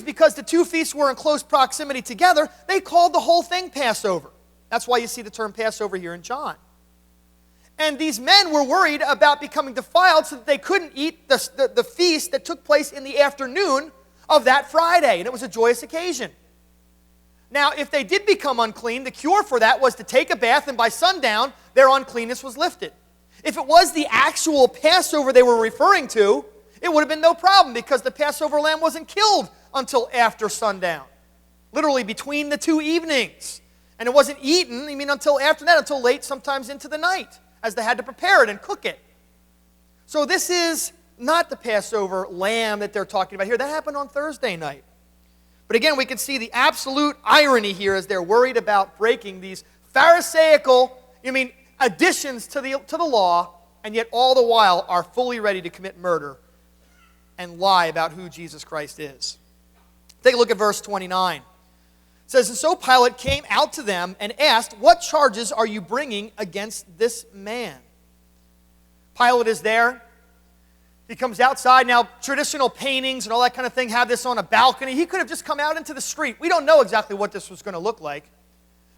Jews, because the two feasts were in close proximity together, they called the whole thing Passover. That's why you see the term Passover here in John. And these men were worried about becoming defiled so that they couldn't eat the feast that took place in the afternoon of that Friday. And it was a joyous occasion. Now, if they did become unclean, the cure for that was to take a bath, and by sundown, their uncleanness was lifted. If it was the actual Passover they were referring to, it would have been no problem because the Passover lamb wasn't killed until after sundown. Literally between the two evenings. And it wasn't eaten, until after that, until late, sometimes into the night, as they had to prepare it and cook it. So this is not the Passover lamb that they're talking about here. That happened on Thursday night. But again, we can see the absolute irony here as they're worried about breaking these Pharisaical, additions to the law, and yet all the while are fully ready to commit murder and lie about who Jesus Christ is. Take a look at verse 29. It says, "And so Pilate came out to them and asked, 'What charges are you bringing against this man?'" Pilate is there. He comes outside. Now, traditional paintings and all that kind of thing have this on a balcony. He could have just come out into the street. We don't know exactly what this was going to look like.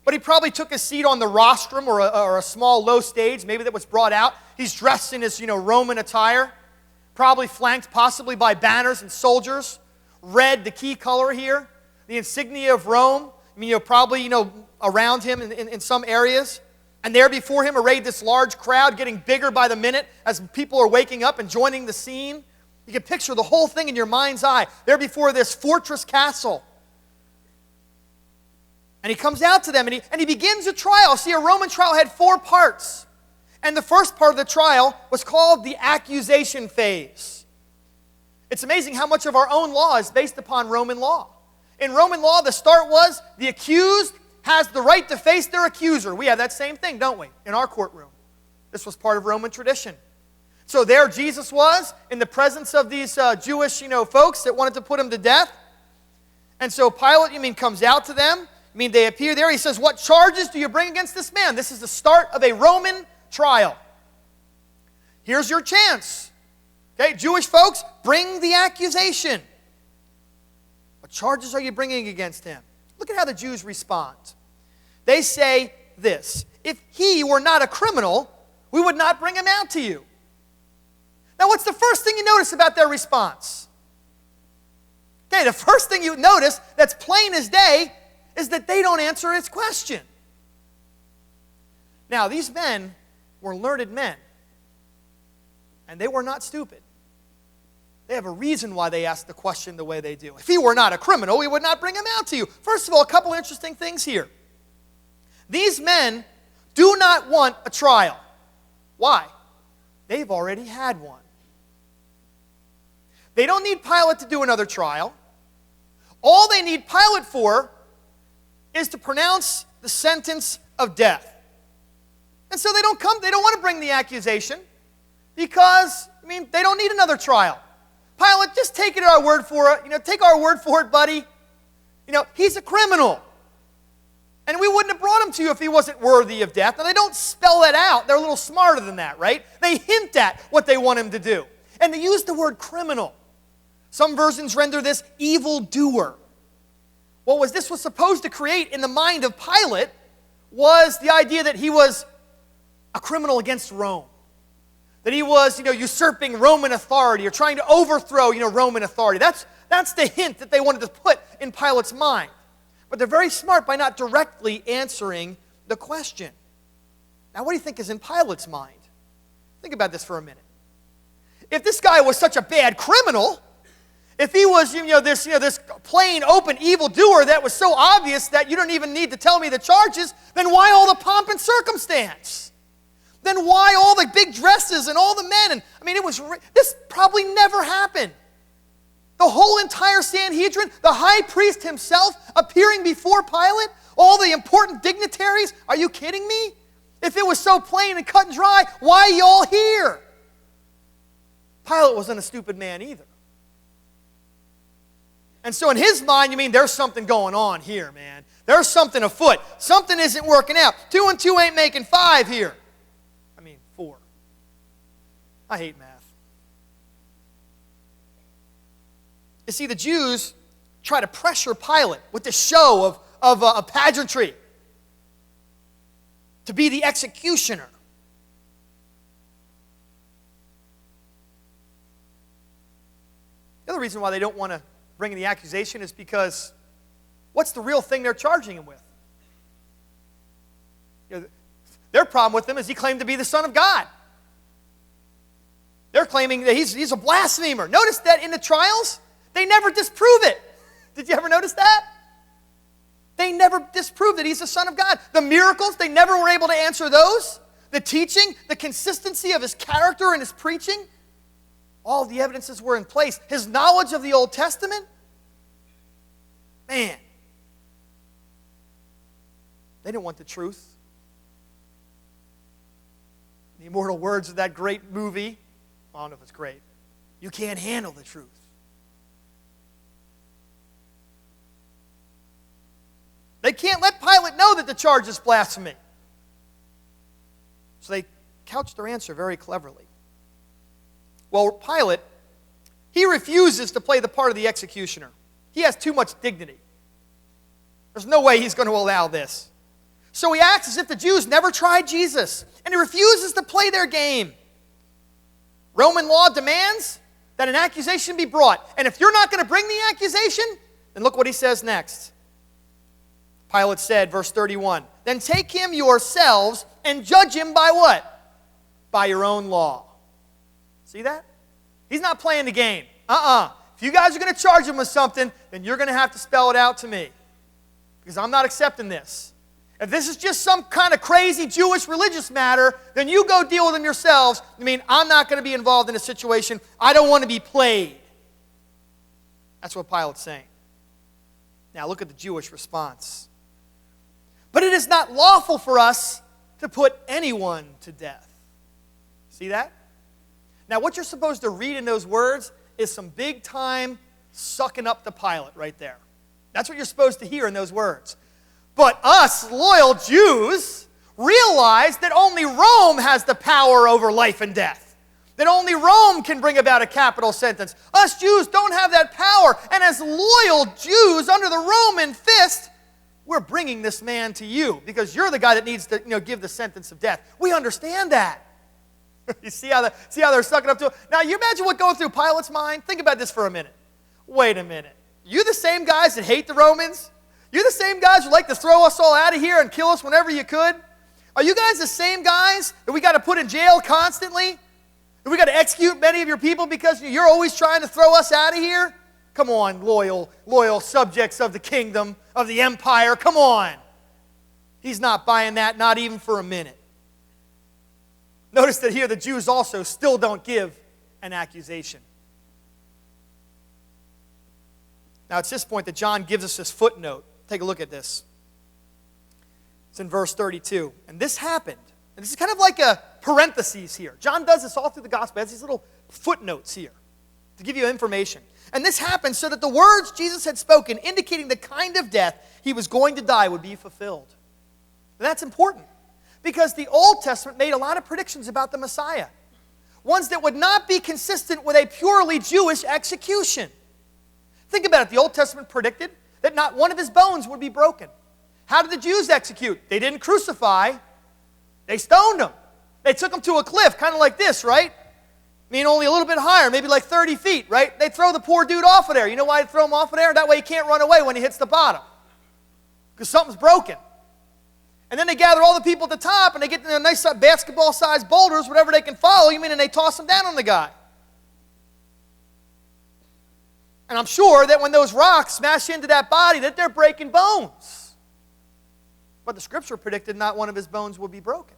But he probably took a seat on the rostrum or a small low stage, maybe that was brought out. He's dressed in his Roman attire, probably flanked possibly by banners and soldiers. Red, the key color here. The insignia of Rome. Probably around him in some areas. And there before him arrayed this large crowd, getting bigger by the minute as people are waking up and joining the scene. You can picture the whole thing in your mind's eye. There before this fortress castle. And he comes out to them and he begins a trial. See, a Roman trial had 4 parts. And the first part of the trial was called the accusation phase. It's amazing how much of our own law is based upon Roman law. In Roman law, the start was the accused has the right to face their accuser. We have that same thing, don't we, in our courtroom? This was part of Roman tradition. So there Jesus was in the presence of these Jewish, folks that wanted to put him to death. And so Pilate, comes out to them. They appear there. He says, "What charges do you bring against this man?" This is the start of a Roman trial. Here's your chance. Okay, Jewish folks, bring the accusation. What charges are you bringing against him? Look at how the Jews respond. They say this: "If he were not a criminal, we would not bring him out to you." Now, what's the first thing you notice about their response? Okay, the first thing you notice that's plain as day is that they don't answer its question. Now, these men were learned men, and they were not stupid. They have a reason why they ask the question the way they do. If he were not a criminal, we would not bring him out to you. First of all, a couple interesting things here. These men do not want a trial. Why? They've already had one. They don't need Pilate to do another trial. All they need Pilate for is to pronounce the sentence of death. And so they don't want to bring the accusation because, they don't need another trial. Pilate, just take it our word for it. Take our word for it, buddy. He's a criminal. And we wouldn't have brought him to you if he wasn't worthy of death. And they don't spell that out. They're a little smarter than that, right? They hint at what they want him to do. And they use the word criminal. Some versions render this evildoer. This was supposed to create in the mind of Pilate was the idea that he was a criminal against Rome. That he was, usurping Roman authority or trying to overthrow, Roman authority. That's the hint that they wanted to put in Pilate's mind. But they're very smart by not directly answering the question. Now, what do you think is in Pilate's mind? Think about this for a minute. If this guy was such a bad criminal, if he was, this plain, open evildoer that was so obvious that you don't even need to tell me the charges, then why all the pomp and circumstance? Then why all the big dresses and all the men? This probably never happened. The whole entire Sanhedrin, the high priest himself appearing before Pilate, all the important dignitaries. Are you kidding me? If it was so plain and cut and dry, why are you all here? Pilate wasn't a stupid man either. And so in his mind, there's something going on here, man. There's something afoot. Something isn't working out. 2 and 2 ain't making 5 here. 4. I hate math. You see, the Jews try to pressure Pilate with the show of a pageantry to be the executioner. The other reason why they don't want to bring in the accusation is because what's the real thing they're charging him with? Their problem with him is he claimed to be the Son of God. They're claiming that he's a blasphemer. Notice that in the trials, they never disprove it. Did you ever notice that? They never disprove that he's the Son of God. The miracles, they never were able to answer those. The teaching, the consistency of his character and his preaching, all the evidences were in place. His knowledge of the Old Testament, man, they didn't want the truth. The immortal words of that great movie, I don't know if it's great, you can't handle the truth. They can't let Pilate know that the charge is blasphemy. So they couch their answer very cleverly. Well, Pilate, he refuses to play the part of the executioner. He has too much dignity. There's no way he's going to allow this. So he acts as if the Jews never tried Jesus, and he refuses to play their game. Roman law demands that an accusation be brought. And if you're not going to bring the accusation, then look what he says next. Pilate said, verse 31, then take him yourselves and judge him by what? By your own law. See that? He's not playing the game. If you guys are going to charge him with something, then you're going to have to spell it out to me. Because I'm not accepting this. If this is just some kind of crazy Jewish religious matter, then you go deal with them yourselves. I mean, I'm not going to be involved in a situation. I don't want to be played. That's what Pilate's saying. Now look at the Jewish response. But it is not lawful for us to put anyone to death. See that? Now what you're supposed to read in those words is some big time sucking up to Pilate right there. That's what you're supposed to hear in those words. But us loyal Jews realize that only Rome has the power over life and death. That only Rome can bring about a capital sentence. Us Jews don't have that power. And as loyal Jews under the Roman fist, we're bringing this man to you because you're the guy that needs to give the sentence of death. We understand that. You see how they're sucking up to it? Now, you imagine what going through Pilate's mind? Think about this for a minute. Wait a minute. You the same guys that hate the Romans? You're the same guys who like to throw us all out of here and kill us whenever you could? Are you guys the same guys that we got to put in jail constantly? That we got to execute many of your people because you're always trying to throw us out of here? Come on, loyal subjects of the kingdom, of the empire. Come on. He's not buying that, not even for a minute. Notice that here the Jews also still don't give an accusation. Now it's this point that John gives us this footnote. Take a look at this. It's in verse 32. And this happened. And this is kind of like a parenthesis here. John does this all through the gospel. He has these little footnotes here to give you information. And this happened so that the words Jesus had spoken, indicating the kind of death he was going to die, would be fulfilled. And that's important because the Old Testament made a lot of predictions about the Messiah. Ones that would not be consistent with a purely Jewish execution. Think about it. The Old Testament predicted that not one of his bones would be broken. How did the Jews execute? They didn't crucify. They stoned him. They took him to a cliff, kind of like this, right? I mean, only a little bit higher, maybe like 30 feet, right? They throw the poor dude off of there. You know why they throw him off of there? That way he can't run away when he hits the bottom. Because something's broken. And then they gather all the people at the top, and they get nice basketball-sized boulders, whatever they can follow, and they toss them down on the guy. And I'm sure that when those rocks smash into that body, that they're breaking bones. But the Scripture predicted not one of his bones would be broken.